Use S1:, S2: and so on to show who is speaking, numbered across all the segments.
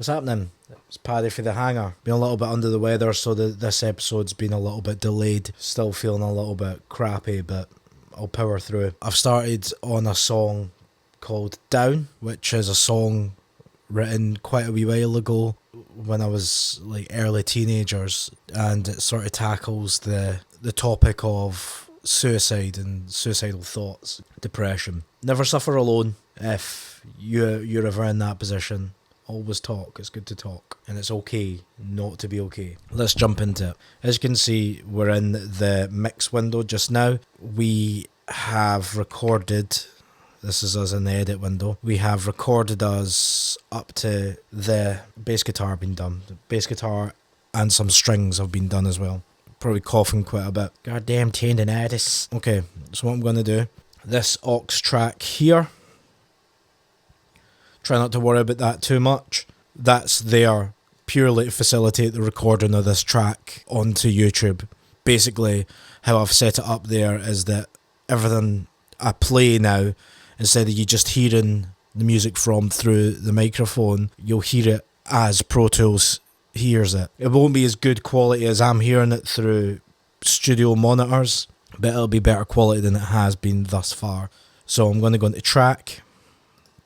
S1: What's happening? It's Paddy for the Hangar. Been a little bit under the weather, so this episode's been a little bit delayed. Still feeling a little bit crappy, but I'll power through. I've started on a song called Down, which is a song written quite a wee while ago when I was like early teenagers, and it sort of tackles the topic of suicide and suicidal thoughts, depression. Never suffer alone. If you're ever in that position, always talk. It's good to talk, and it's okay not to be okay. Let's jump into it. As you can see, we're in the mix window just now. We have recorded, this is us in the edit window, we have recorded us up to the bass guitar being done. The bass guitar and some strings have been done as well. Probably coughing quite a bit. Goddamn tendinitis. Okay, so what I'm going to do, this aux track here, try not to worry about that too much. That's there purely to facilitate the recording of this track onto YouTube. Basically, how I've set it up there is that everything I play now, instead of you just hearing the music from through the microphone, you'll hear it as Pro Tools hears it. It won't be as good quality as I'm hearing it through studio monitors, but it'll be better quality than it has been thus far. So I'm going to go into track,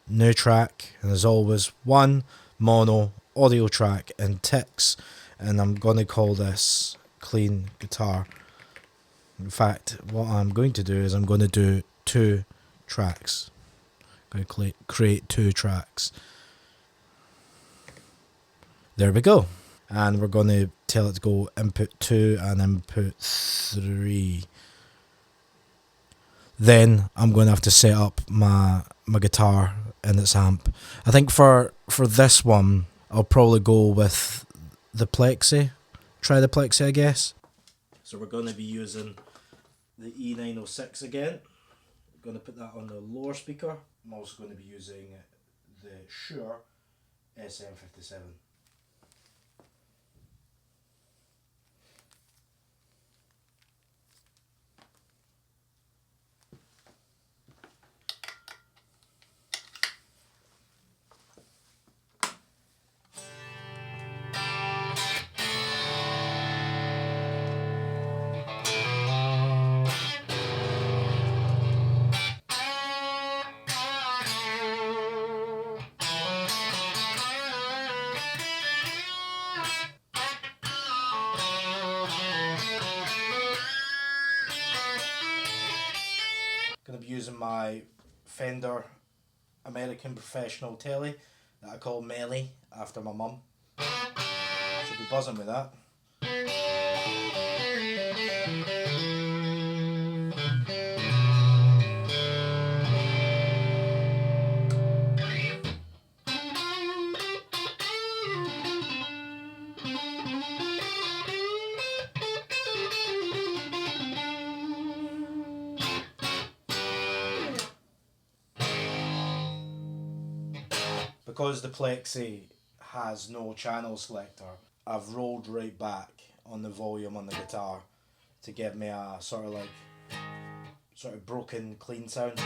S1: new track, and as always, one mono audio track in ticks, and I'm going to call this clean guitar. In fact, what I'm going to do is I'm going to do two tracks. I'm going to create two tracks. There we go. And we're going to tell it to go input 2 and input 3. Then I'm going to have to set up my guitar and its amp. I think for this one, I'll probably go with the Plexi. Try the Plexi, I guess. So we're going to be using the E906 again. I'm going to put that on the lower speaker. I'm also going to be using the Shure SM57. Going to be using my Fender American Professional Tele that I call Melly after my mum. Should be buzzing with that. Because the Plexi has no channel selector, I've rolled right back on the volume on the guitar to give me a sort of broken clean sound.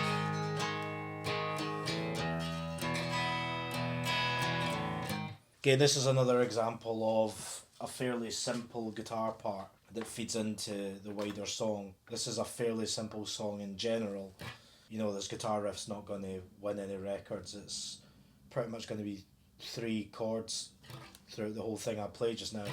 S1: Okay, this is another example of a fairly simple guitar part that feeds into the wider song. This is a fairly simple song in general. You know, this guitar riff's not going to win any records. It's pretty much going to be 3 chords throughout the whole thing I played just now.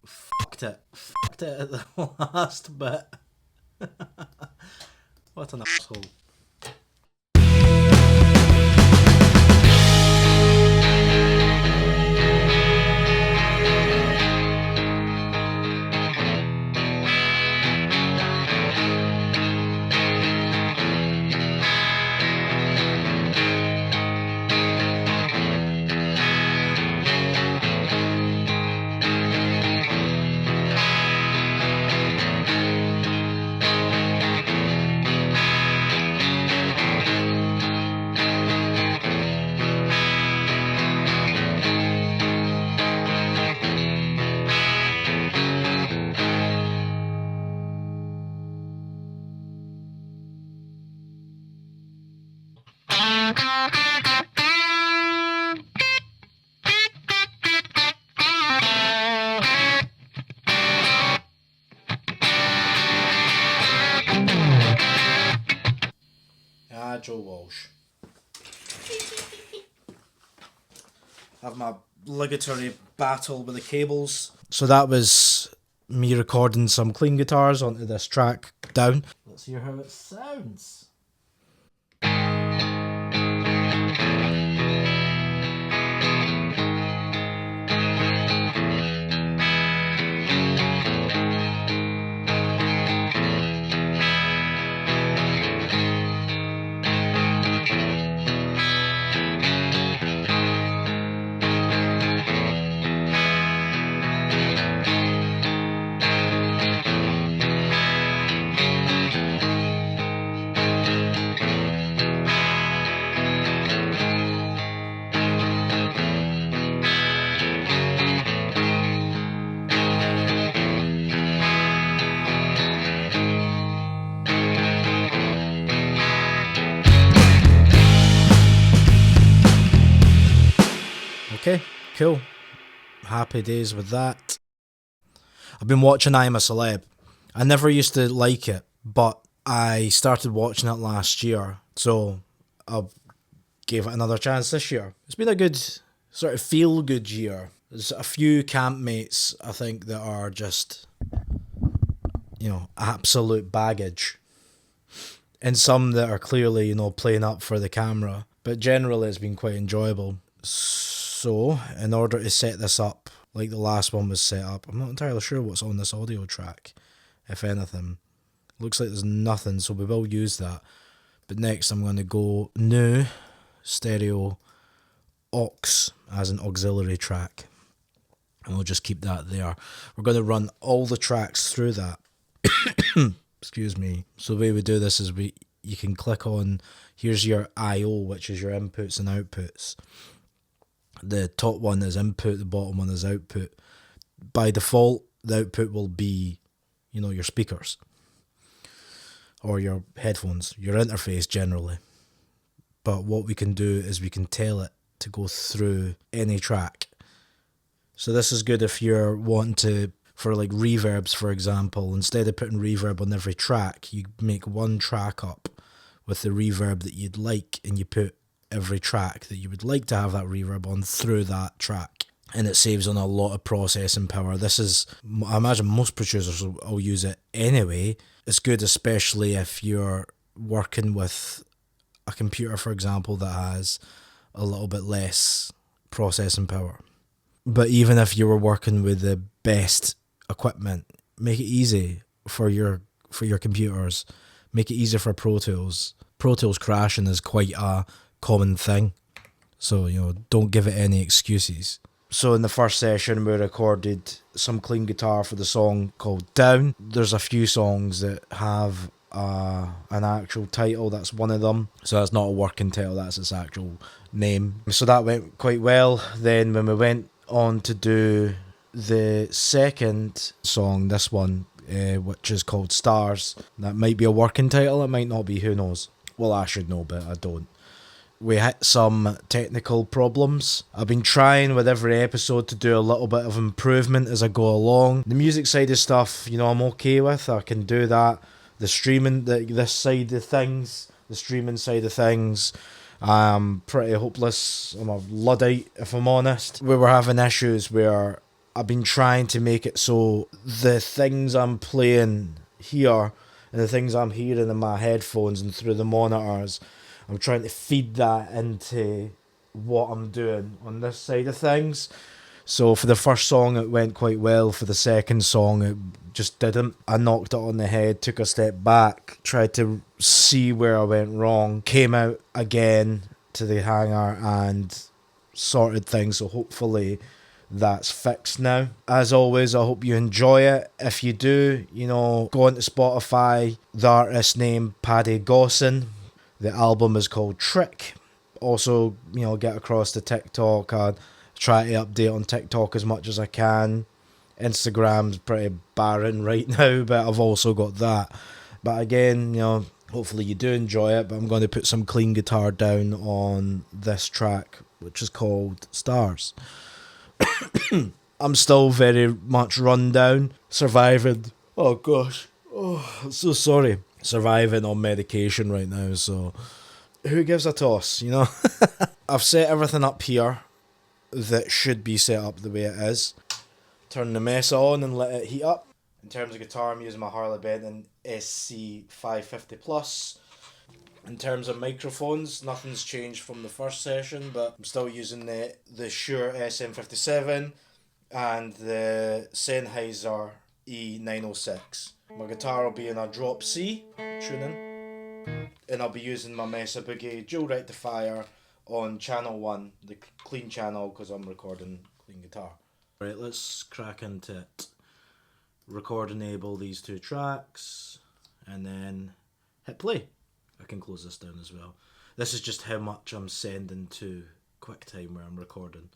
S1: Fucked it at the last bit. What an asshole. Joe Walsh. Have my obligatory battle with the cables. So that was me recording some clean guitars onto this track, Down. Let's hear how it sounds. Okay, cool. Happy days with that. I've been watching I'm a Celeb. I never used to like it, but I started watching it last year, so I gave it another chance this year. It's been a good, sort of feel-good year. There's a few campmates, I think, that are just, absolute baggage. And some that are clearly, playing up for the camera. But generally it's been quite enjoyable. So, in order to set this up, like the last one was set up, I'm not entirely sure what's on this audio track, if anything. Looks like there's nothing, so we will use that. But next I'm going to go new stereo aux as an auxiliary track. And we'll just keep that there. We're going to run all the tracks through that. Excuse me. So the way we do this is you can click on, here's your I/O, which is your inputs and outputs. The top one is input, the bottom one is output. By default, the output will be, your speakers or your headphones, your interface generally. But what we can do is we can tell it to go through any track. So this is good if you're wanting to, for like reverbs, for example, instead of putting reverb on every track, you make one track up with the reverb that you'd like, and you put every track that you would like to have that reverb on through that track, and it saves on a lot of processing power. This is, I imagine most producers will use it anyway. It's good especially if you're working with a computer, for example, that has a little bit less processing power. But even if you were working with the best equipment, make it easy for your computers. Make it easier for Pro Tools. Pro Tools crashing is quite a common thing, so don't give it any excuses. So in the first session we recorded some clean guitar for the song called Down. There's a few songs that have an actual title. That's one of them, so that's not a working title, that's its actual name. So that went quite well. Then when we went on to do the second song, this one, which is called Stars, that might be a working title, it might not be, who knows. Well, I should know, but I don't. We hit some technical problems. I've been trying with every episode to do a little bit of improvement as I go along. The music side of stuff, I'm okay with. I can do that. The streaming, this side of things, the streaming side of things, I'm pretty hopeless. I'm a Luddite, if I'm honest. We were having issues where I've been trying to make it so the things I'm playing here and the things I'm hearing in my headphones and through the monitors, I'm trying to feed that into what I'm doing on this side of things. So for the first song it went quite well. For the second song it just didn't. I knocked it on the head, took a step back, tried to see where I went wrong, came out again to the hangar and sorted things, so hopefully that's fixed now. As always, I hope you enjoy it. If you do, go onto Spotify, the artist name Paddy. The album is called Trick. Also, get across to TikTok. I try to update on TikTok as much as I can. Instagram's pretty barren right now, but I've also got that. But again, hopefully you do enjoy it. But I'm going to put some clean guitar down on this track, which is called Stars. I'm still very much run down, surviving. Oh gosh, I'm so sorry. Surviving on medication right now, so who gives a toss, I've set everything up here that should be set up the way it is. Turn the Mesa on and let it heat up. In terms of guitar, I'm using my Harley Benton SC550 Plus. In terms of microphones, nothing's changed from the first session, but I'm still using the Shure SM57 and the Sennheiser E906. My guitar will be in a drop C tuning, and I'll be using my Mesa Boogie dual rectifier on channel 1, the clean channel, because I'm recording clean guitar. Right, let's crack into it. Record enable these two tracks, and then hit play. I can close this down as well. This is just how much I'm sending to QuickTime where I'm recording.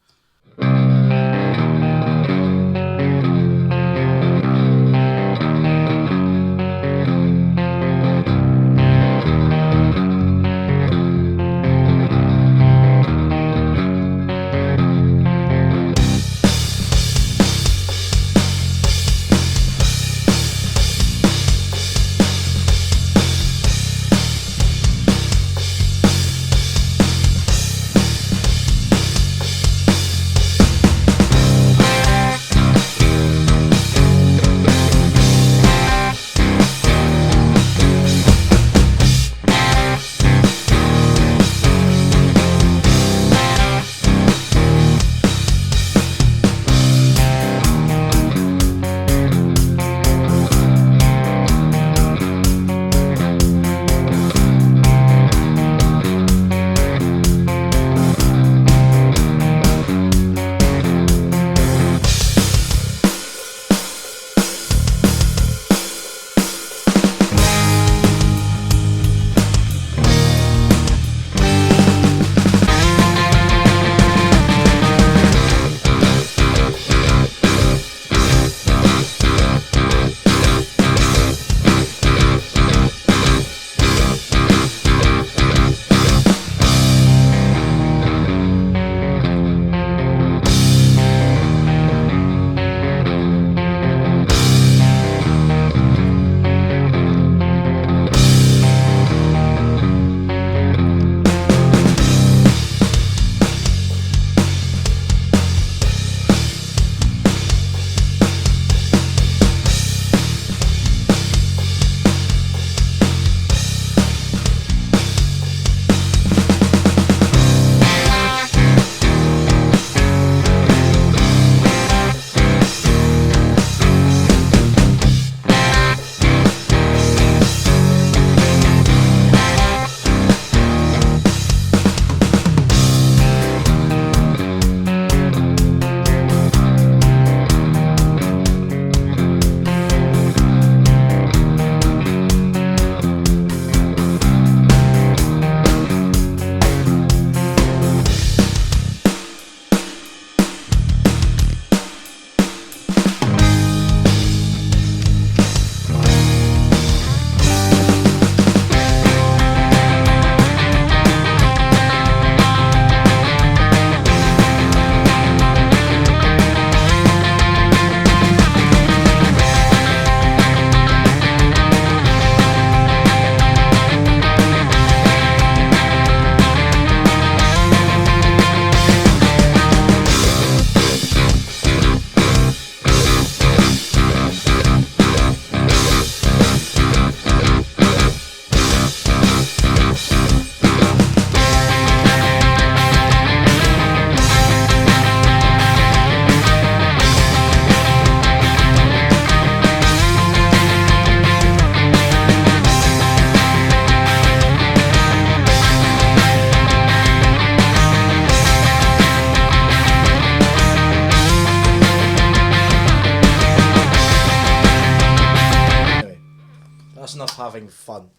S1: That's enough having fun.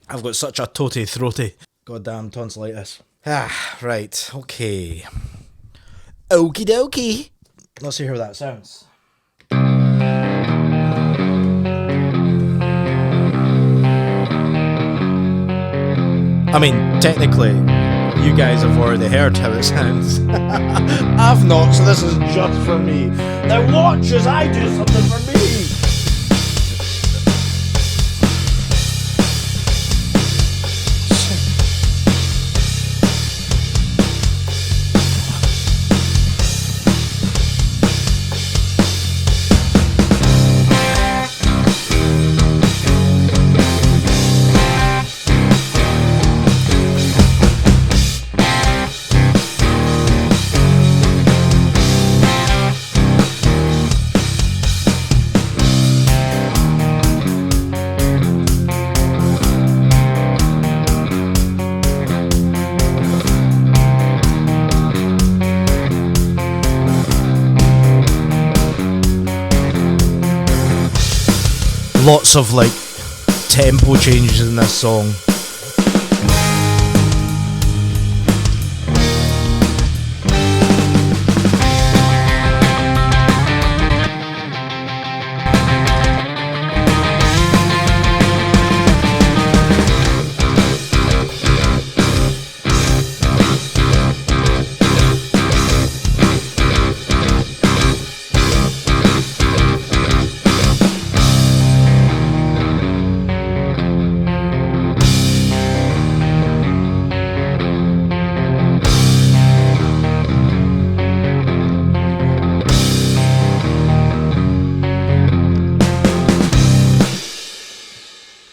S1: I've got such a toty throaty. Goddamn tonsillitis. Ah, right, okay. Okie dokie. Let's see how that sounds. I mean, technically, you guys have already heard how it sounds. I've not, so this is just for me. Now watch as I do something for me. Lots of like tempo changes in this song.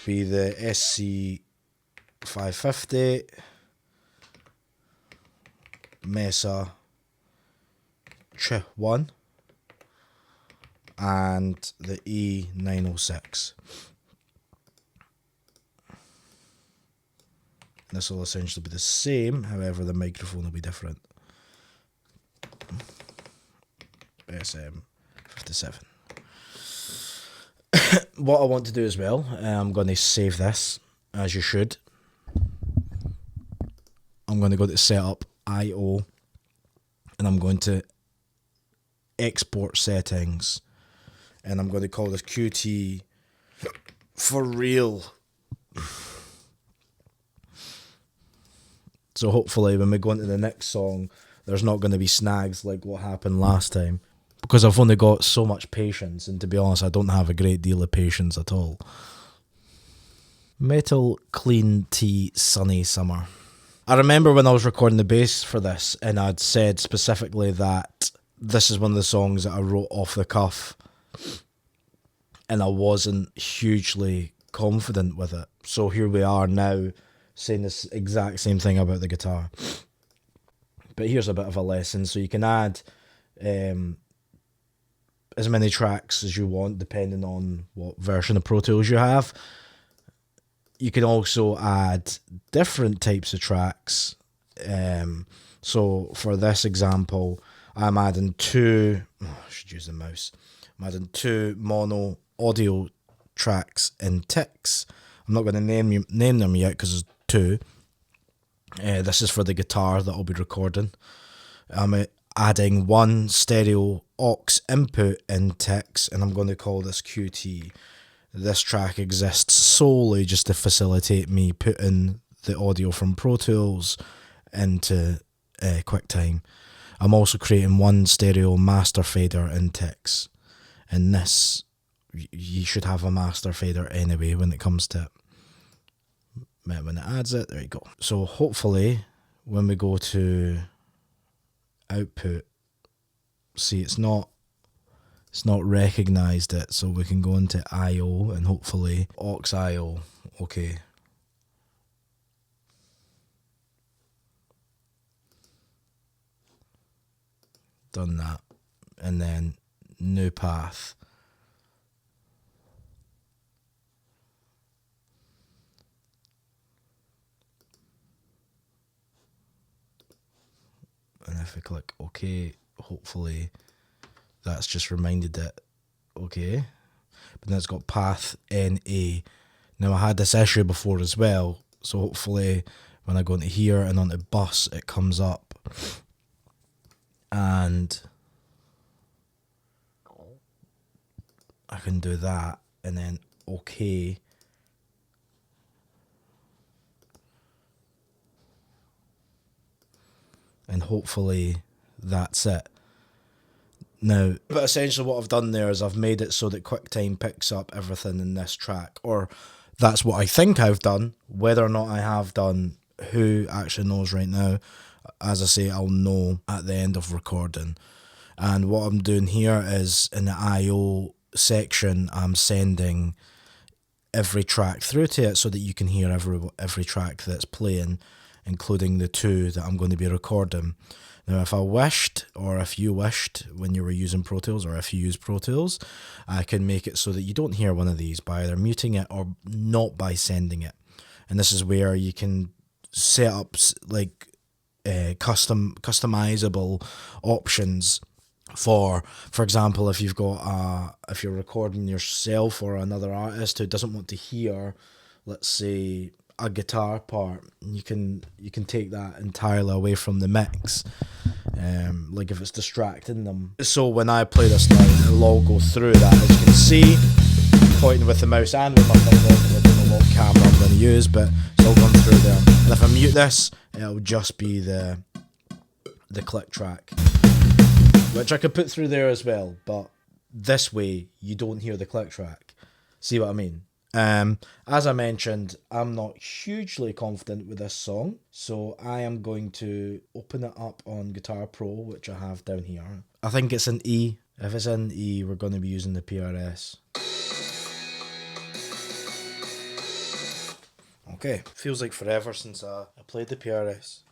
S1: Be the SC 550 Mesa Ch1 and the E906. This will essentially be the same, however the microphone will be different. SM57. What I want to do as well, I'm going to save this, as you should. I'm going to go to setup, IO, and I'm going to export settings, and I'm going to call this QT for real. So hopefully when we go into the next song, there's not going to be snags like what happened last time. Because I've only got so much patience, and to be honest, I don't have a great deal of patience at all. Metal Clean Tea Sunny Summer. I remember when I was recording the bass for this, and I'd said specifically that this is one of the songs that I wrote off the cuff, and I wasn't hugely confident with it. So here we are now saying this exact same thing about the guitar. But here's a bit of a lesson. So you can add as many tracks as you want, depending on what version of Pro Tools you have. You can also add different types of tracks. So for this example, I'm adding two, I should use the mouse. I'm adding two mono audio tracks in ticks. I'm not going to name them yet because there's two. This is for the guitar that I'll be recording. I'm adding one stereo aux input in ticks, and I'm going to call this QT. This track exists solely just to facilitate me putting the audio from Pro Tools into QuickTime. I'm also creating one stereo master fader in ticks, and this, you should have a master fader anyway when it comes to it. When it adds it, there you go. So hopefully when we go to output, see it's not recognized it, so we can go into IO and hopefully aux IO. Okay, done that, and then new path. And if we click OK, hopefully that's just reminded it OK. But then it's got path NA. Now I had this issue before as well, so hopefully when I go into here and onto bus it comes up, and I can do that and then OK. And hopefully that's it. Now, but essentially what I've done there is I've made it so that QuickTime picks up everything in this track, or that's what I think I've done. Whether or not I have done, who actually knows right now. As I say, I'll know at the end of recording. And what I'm doing here is in the I/O section, I'm sending every track through to it so that you can hear every track that's playing, including the two that I'm going to be recording. Now, if I wished, or if you wished when you were using Pro Tools, or if you use Pro Tools, I can make it so that you don't hear one of these by either muting it or not by sending it. And this is where you can set up like customizable options for example, if you've got if you're recording yourself or another artist who doesn't want to hear, let's say, a guitar part, you can take that entirely away from the mix, like if it's distracting them. So when I play this now, it'll all go through that, as you can see, pointing with the mouse and with my finger. I don't know what camera I'm going to use, but it's all gone through there. And if I mute this, it'll just be the click track, which I could put through there as well, but this way you don't hear the click track. See what I mean? As I mentioned, I'm not hugely confident with this song, so I am going to open it up on Guitar Pro, which I have down here. I think it's in E. If it's in E, we're going to be using the PRS. Okay, feels like forever since I played the PRS.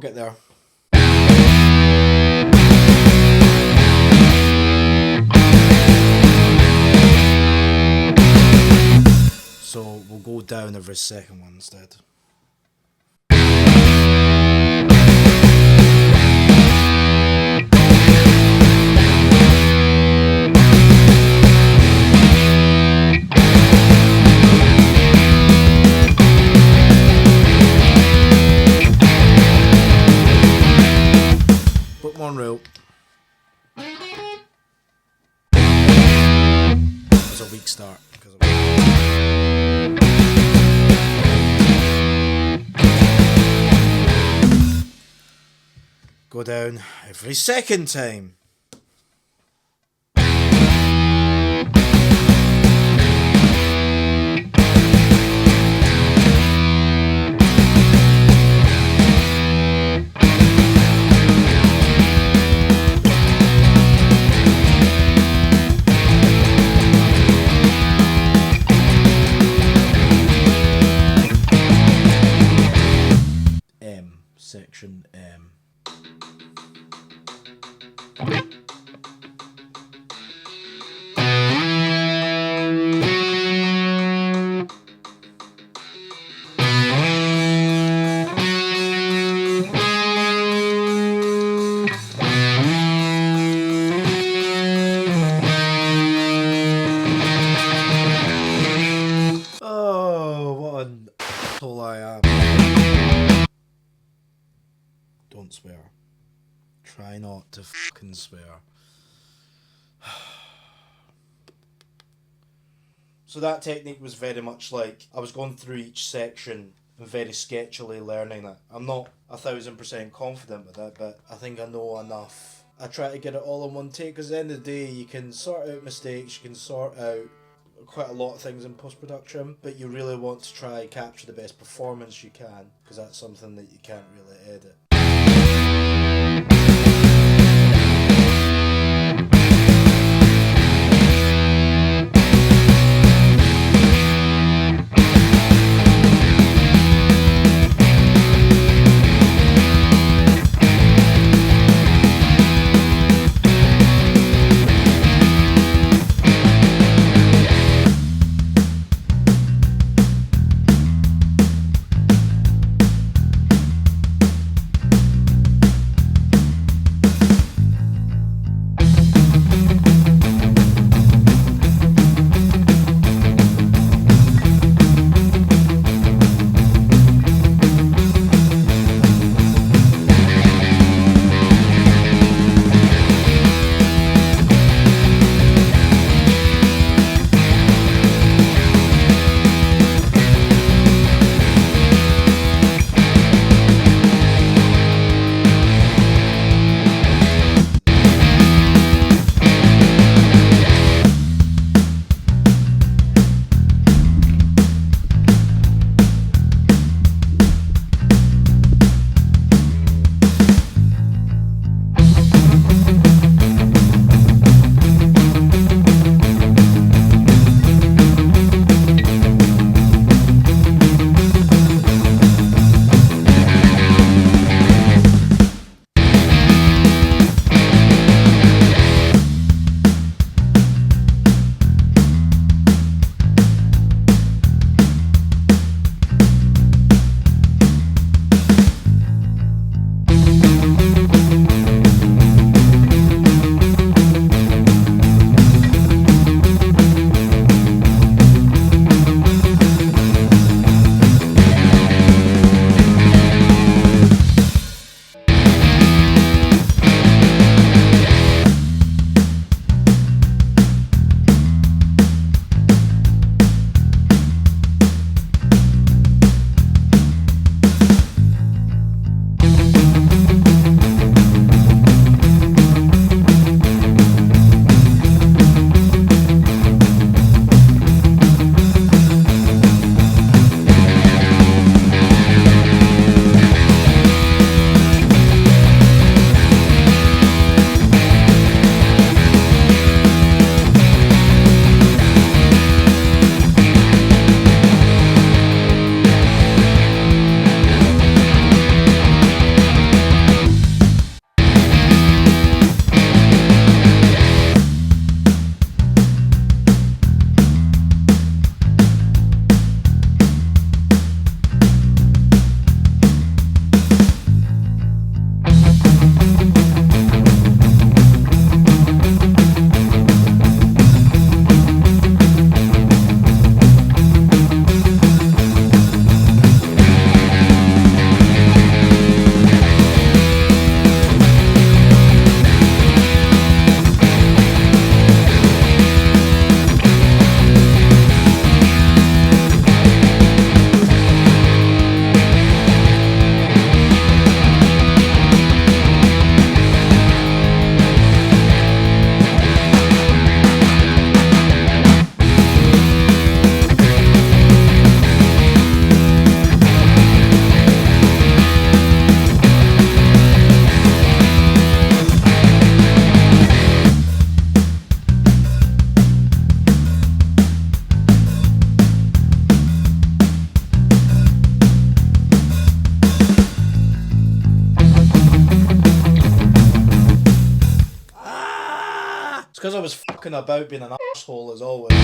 S1: Get there. So we'll go down every second one instead. One route. It was a weak start. Go down every second time. Section M. asshole I am. Don't swear. Try not to fucking swear. So that technique was very much like I was going through each section and very sketchily learning it. I'm not 1,000% confident with it, but I think I know enough. I try to get it all in one take, because at the end of the day you can sort out mistakes, you can sort out quite a lot of things in post-production, but you really want to try and capture the best performance you can, because that's something that you can't really edit. because I was fucking about being an asshole as always.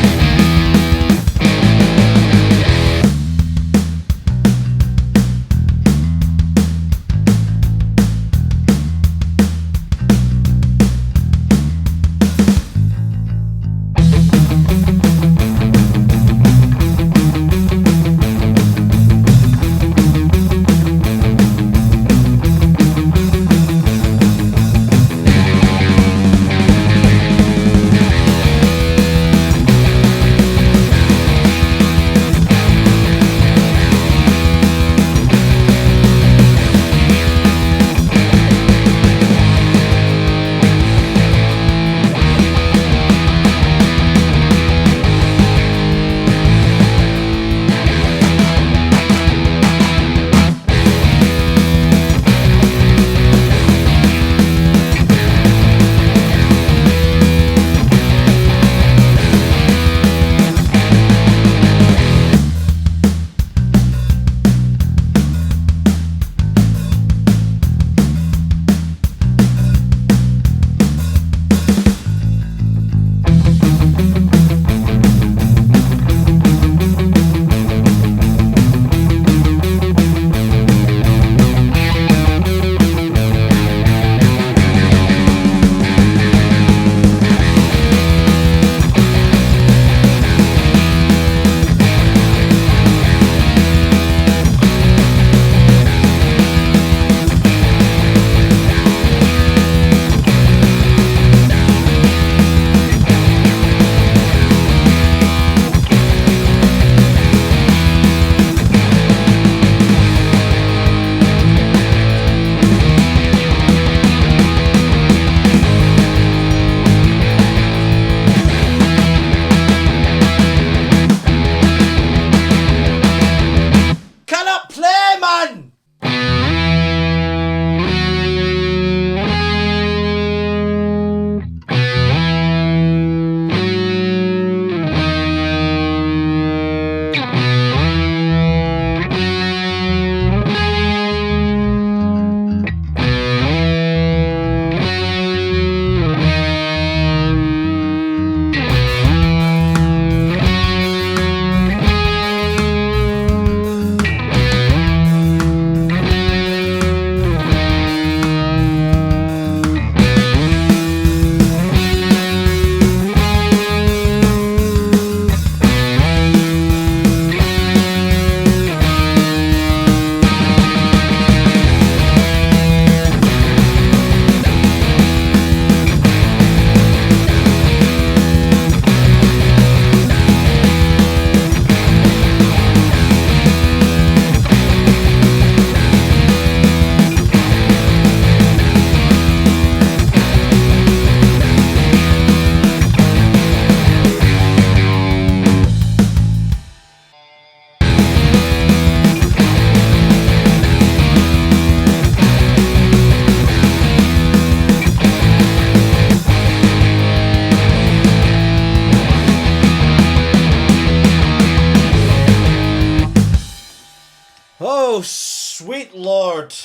S1: Oh, sweet Lord.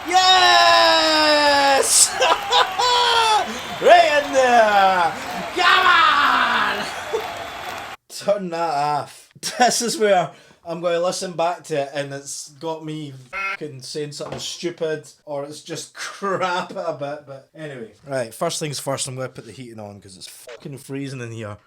S1: Yes! Right in there! Come on! Turn that off. This is where I'm going to listen back to it and it's got me fucking saying something stupid or it's just crap a bit, but anyway. Right, first things first, I'm going to put the heating on because it's fucking freezing in here.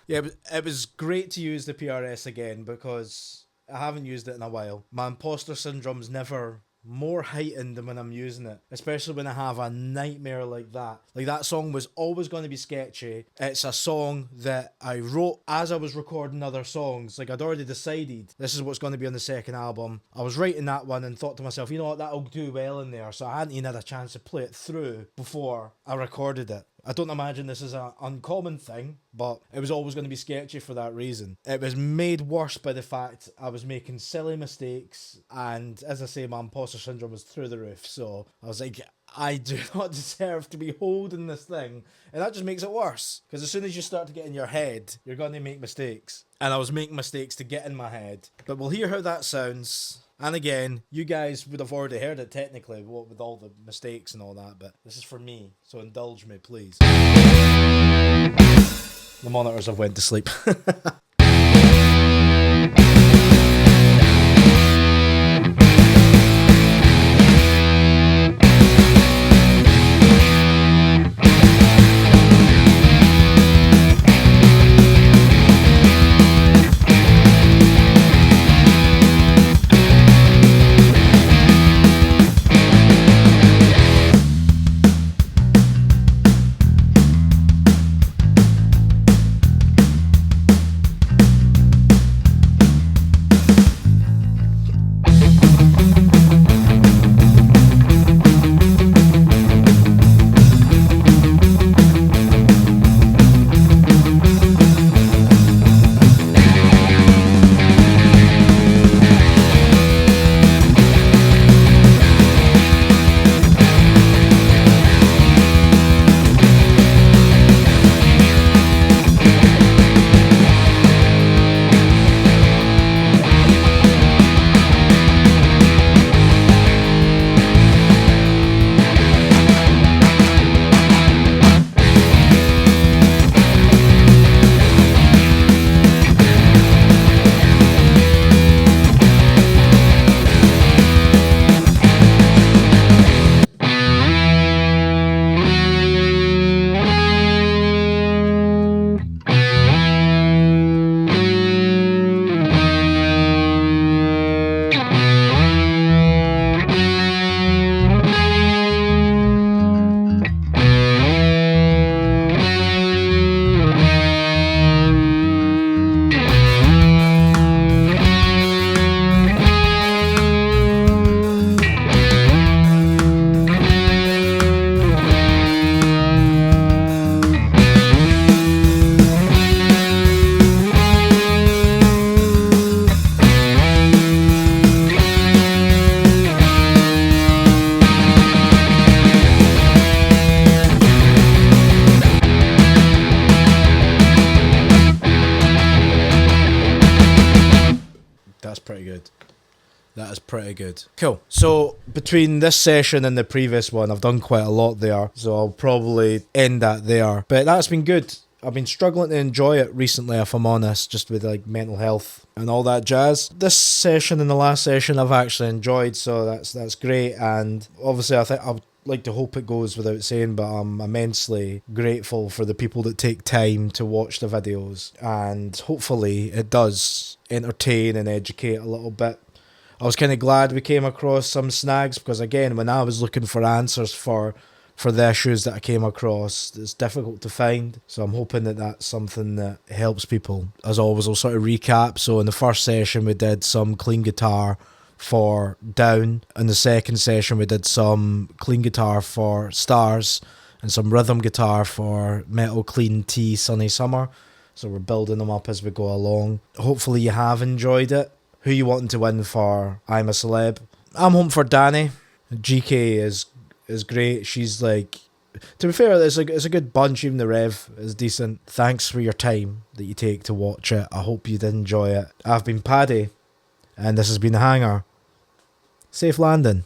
S1: Yeah, it was great to use the PRS again because I haven't used it in a while. My imposter syndrome's never more heightened than when I'm using it, especially when I have a nightmare like that. Like, that song was always going to be sketchy. It's a song that I wrote as I was recording other songs. Like, I'd already decided this is what's going to be on the second album. I was writing that one and thought to myself, you know what, that'll do well in there. So I hadn't even had a chance to play it through before I recorded it. I don't imagine this is an uncommon thing, but it was always going to be sketchy for that reason. It was made worse by the fact I was making silly mistakes, and as I say, my imposter syndrome was through the roof, so I was like, I do not deserve to be holding this thing, and that just makes it worse, because as soon as you start to get in your head, you're going to make mistakes, and I was making mistakes to get in my head. But we'll hear how that sounds. And again, you guys would have already heard it technically, what with all the mistakes and all that, but this is for me, so indulge me, please. The monitors have went to sleep. That's pretty good. That is pretty good. Cool. So between this session and the previous one, I've done quite a lot there. So I'll probably end that there. But that's been good. I've been struggling to enjoy it recently, if I'm honest, just with like mental health and all that jazz. This session and the last session I've actually enjoyed, so that's great. And obviously I think I'd like to hope it goes without saying, but I'm immensely grateful for the people that take time to watch the videos, and hopefully it does entertain and educate a little bit. I was kind of glad we came across some snags, because again, when I was looking for answers for the issues that I came across, it's difficult to find. So I'm hoping that that's something that helps people. As always, I'll sort of recap. So in the first session, we did some clean guitar for Down. In the second session we did some clean guitar for Stars and some rhythm guitar for Metal Clean T Sunny Summer. So we're building them up as we go along. Hopefully you have enjoyed it. Who you wanting to win for I'm a Celeb? I'm hoping for Danny. GK is great. She's like, to be fair, it's a good bunch. Even the Rev is decent. Thanks for your time that you take to watch it. I hope you did enjoy it. I've been Paddy, and this has been The Hangar. Safe landing.